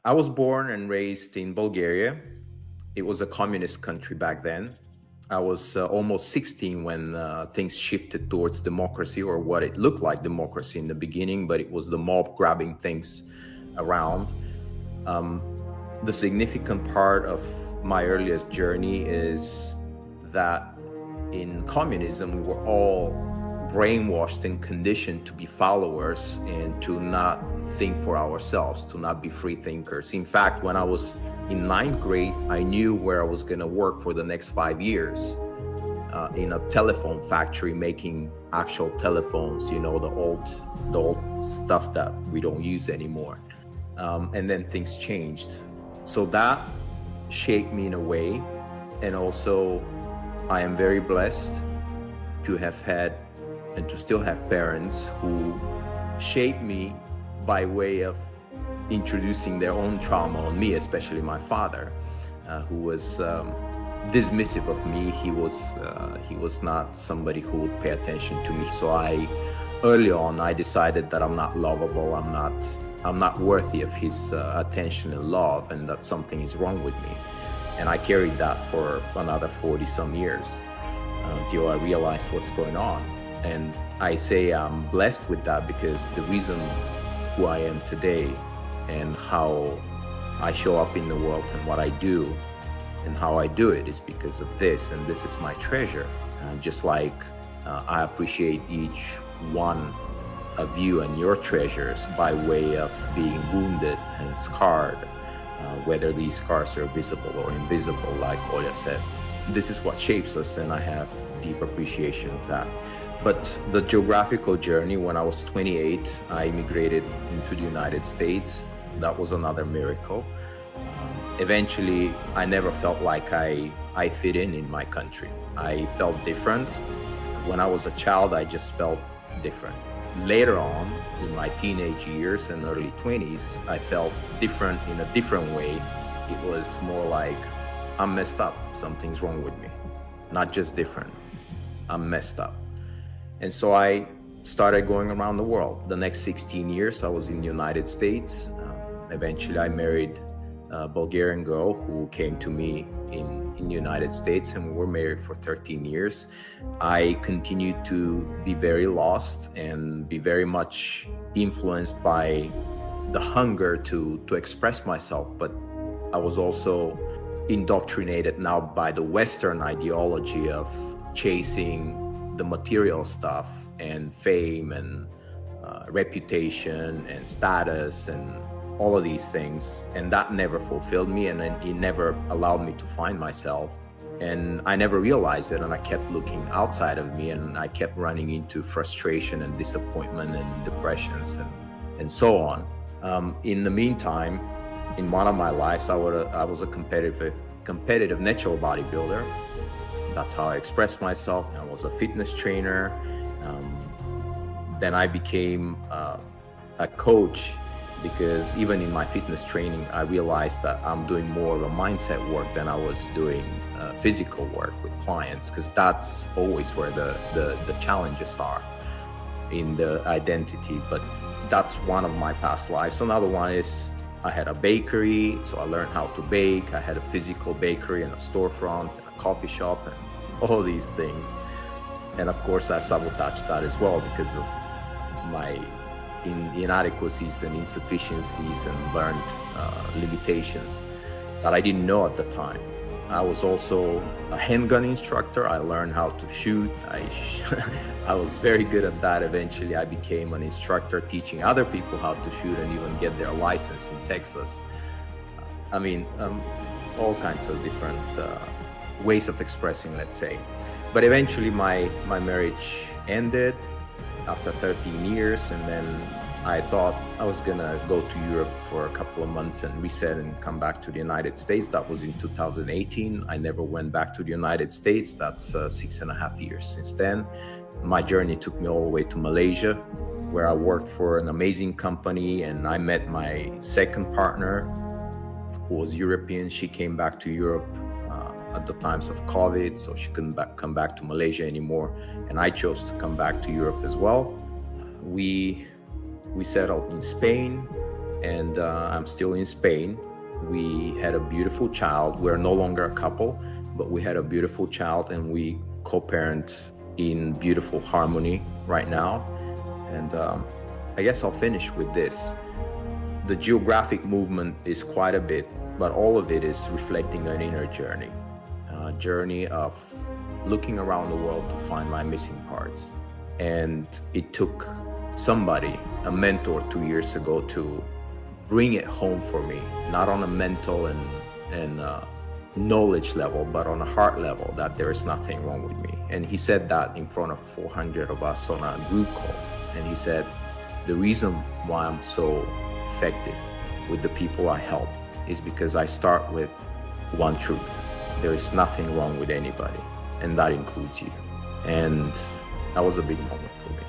I was born and raised in Bulgaria. It was a communist country back then. I was almost 16 when things shifted towards democracy, or what it looked like democracy in the beginning, but it was the mob grabbing things around. The significant part of my earliest journey is that in communism, we were all brainwashed and conditioned to be followers and to not think for ourselves, to not be free thinkers. In fact, when I was in ninth grade, I knew where I was going to work for the next 5 years, in a telephone factory making actual telephones, the old stuff that we don't use anymore. And then things changed. So that shaped me in a way. And also, I am very blessed to have had and to still have parents who shaped me by way of introducing their own trauma on me, especially my father, who was dismissive of me. He was not somebody who would pay attention to me. So early on, I decided that I'm not lovable. I'm not worthy of his attention and love, and that something is wrong with me. And I carried that for another 40 some years until I realized what's going on. And I say I'm blessed with that because the reason who I am today and how I show up in the world and what I do and how I do it is because of this, and this is my treasure. Just like I appreciate each one of you and your treasures by way of being wounded and scarred, whether these scars are visible or invisible, like Olya said. This is what shapes us, and I have deep appreciation of that. But the geographical journey, when I was 28, I immigrated into the United States. That was another miracle. Eventually, I never felt like I fit in my country. I felt different. When I was a child, I just felt different. Later on, in my teenage years and early 20s, I felt different in a different way. It was more like, I'm messed up. Something's wrong with me. Not just different. I'm messed up. And so I started going around the world. The next 16 years, I was in the United States. Eventually, I married a Bulgarian girl who came to me in the United States, and we were married for 13 years. I continued to be very lost and be very much influenced by the hunger to express myself. But I was also indoctrinated now by the Western ideology of chasing the material stuff and fame and reputation and status and all of these things, and that never fulfilled me, and it never allowed me to find myself. And I never realized it, and I kept looking outside of me, and I kept running into frustration and disappointment and depressions and so on. In the meantime, in one of my lives, I was a competitive natural bodybuilder. That's how I expressed myself. I was a fitness trainer. Then I became a coach, because even in my fitness training, I realized that I'm doing more of a mindset work than I was doing physical work with clients, because that's always where the challenges are in the identity. But that's one of my past lives. Another one is I had a bakery, so I learned how to bake. I had a physical bakery and a storefront and a coffee shop and all these things. And of course, I sabotaged that as well because of my inadequacies and insufficiencies and learned limitations that I didn't know at the time. I was also a handgun instructor. I learned how to shoot. I was very good at that. Eventually, I became an instructor teaching other people how to shoot and even get their license in Texas. All kinds of different ways of expressing, let's say. But eventually, my marriage ended after 13 years, and then I thought I was gonna go to Europe for a couple of months and reset and come back to the United States. That was in 2018. I never went back to the United States. That's 6.5 years since then. My journey took me all the way to Malaysia, where I worked for an amazing company, and I met my second partner, who was European. She came back to Europe at the times of COVID, so she couldn't come back to Malaysia anymore, and I chose to come back to Europe as well. We settled in Spain, and I'm still in Spain. We had a beautiful child. We're no longer a couple, but we had a beautiful child, and we co-parent in beautiful harmony right now. And I guess I'll finish with this. The geographic movement is quite a bit, but all of it is reflecting an inner journey, a journey of looking around the world to find my missing parts. And it took somebody, a mentor 2 years ago, to bring it home for me, not on a mental and knowledge level, but on a heart level, that there is nothing wrong with me. And he said that in front of 400 of us on a group call. And he said, the reason why I'm so effective with the people I help is because I start with one truth. There is nothing wrong with anybody, and that includes you. And that was a big moment for me.